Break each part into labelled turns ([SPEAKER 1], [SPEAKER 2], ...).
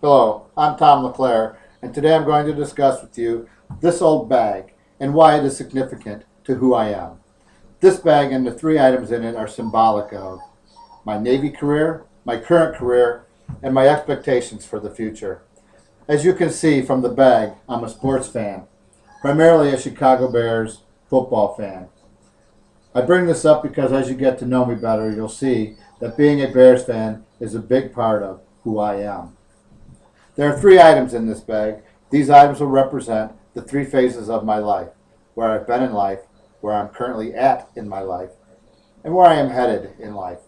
[SPEAKER 1] Hello, I'm Tom Leclerc, and today I'm going to discuss with you this old bag and why it is significant to who I am. This bag and the three items in it are symbolic of my Navy career, my current career, and my expectations for the future. As you can see from the bag, I'm a sports fan, primarily a Chicago Bears football fan. I bring this up because as you get to know me better, you'll see that being a Bears fan is a big part of who I am. There are three items in this bag. These items will represent the three phases of my life, where I've been in life, where I'm currently at in my life, and where I am headed in life.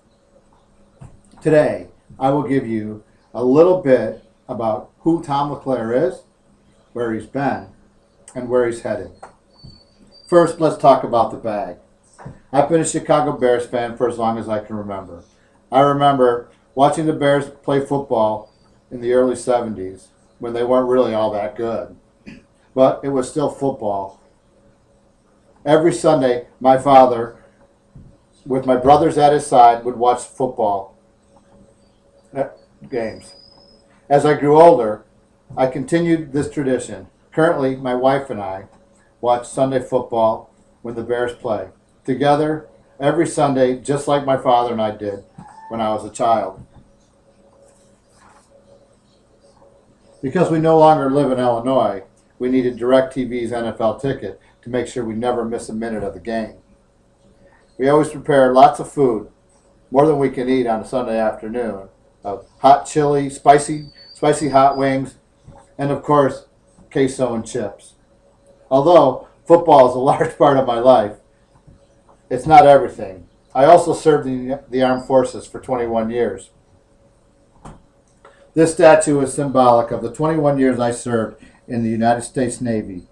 [SPEAKER 1] Today, I will give you a little bit about who Tom Leclerc is, where he's been, and where he's headed. First, let's talk about the bag. I've been a Chicago Bears fan for as long as I can remember. I remember watching the Bears play football in the early 70s when they weren't really all that good. But it was still football. Every Sunday, my father, with my brothers at his side, would watch football games. As I grew older, I continued this tradition. Currently, my wife and I watch Sunday football when the Bears play. Together, every Sunday, just like my father and I did when I was a child. Because we no longer live in Illinois, we needed DirecTV's NFL ticket to make sure we never miss a minute of the game. We always prepare lots of food, more than we can eat on a Sunday afternoon, of hot chili, spicy hot wings, and of course, queso and chips. Although football is a large part of my life, it's not everything. I also served in the armed forces for 21 years. This statue is symbolic of the 21 years I served in the United States Navy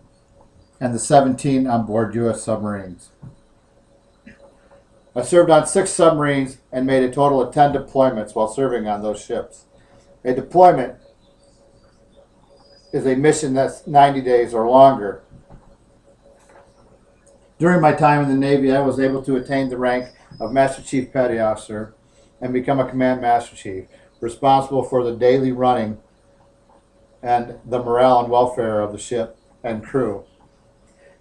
[SPEAKER 1] and the 17 on board U.S. submarines. I served on 6 submarines and made a total of 10 deployments while serving on those ships. A deployment is a mission that's 90 days or longer. During my time in the Navy, I was able to attain the rank of Master Chief Petty Officer and become a Command Master Chief, responsible for the daily running and the morale and welfare of the ship and crew.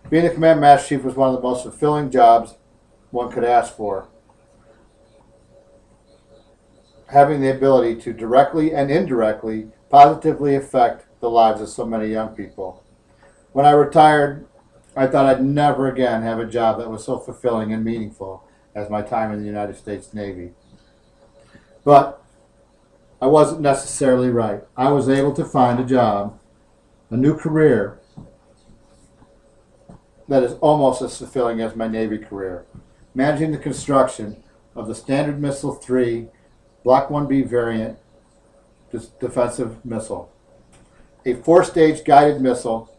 [SPEAKER 1] Being a Command Master Chief was one of the most fulfilling jobs one could ask for. Having the ability to directly and indirectly positively affect the lives of so many young people. When I retired, I thought I'd never again have a job that was so fulfilling and meaningful as my time in the United States Navy. But I wasn't necessarily right. I was able to find a job, a new career, that is almost as fulfilling as my Navy career. Managing the construction of the Standard Missile 3 Block 1B variant defensive missile. A 4-stage guided missile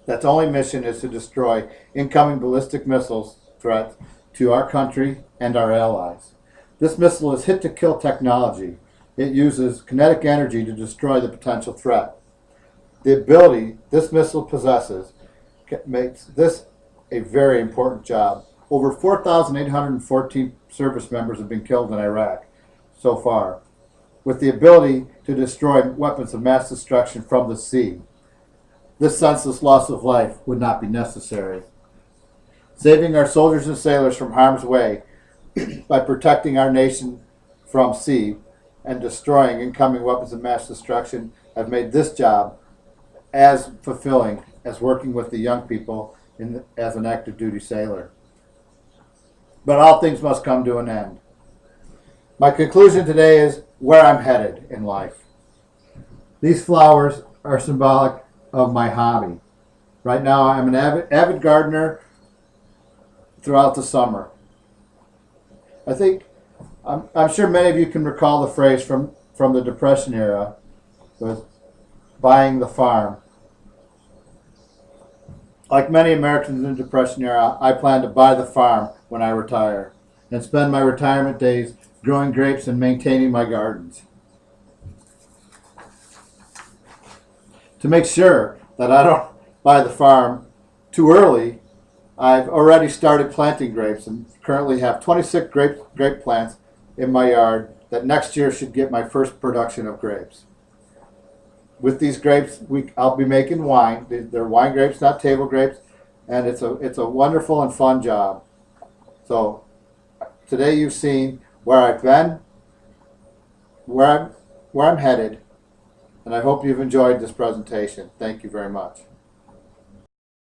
[SPEAKER 1] that's only mission is to destroy incoming ballistic missiles threats to our country and our allies. This missile is hit-to-kill technology. It uses kinetic energy to destroy the potential threat. The ability this missile possesses makes this a very important job. Over 4,814 service members have been killed in Iraq so far, with the ability to destroy weapons of mass destruction from the sea. This senseless loss of life would not be necessary. Saving our soldiers and sailors from harm's way by protecting our nation from sea and destroying incoming weapons of mass destruction have made this job as fulfilling as working with the young people as an active duty sailor. But all things must come to an end. My conclusion today is where I'm headed in life. These flowers are symbolic of my hobby. Right now I'm an avid gardener throughout the summer. I'm sure many of you can recall the phrase from the Depression era with buying the farm. Like many Americans in the Depression era, I plan to buy the farm when I retire and spend my retirement days growing grapes and maintaining my gardens. To make sure that I don't buy the farm too early, I've already started planting grapes and currently have 26 grape plants in my yard that next year should get my first production of grapes. with these grapes, I'll be making wine. They're wine grapes, not table grapes, and it's a wonderful and fun job. So today you've seen where I've been, where I'm headed, and I hope you've enjoyed this presentation. Thank you very much.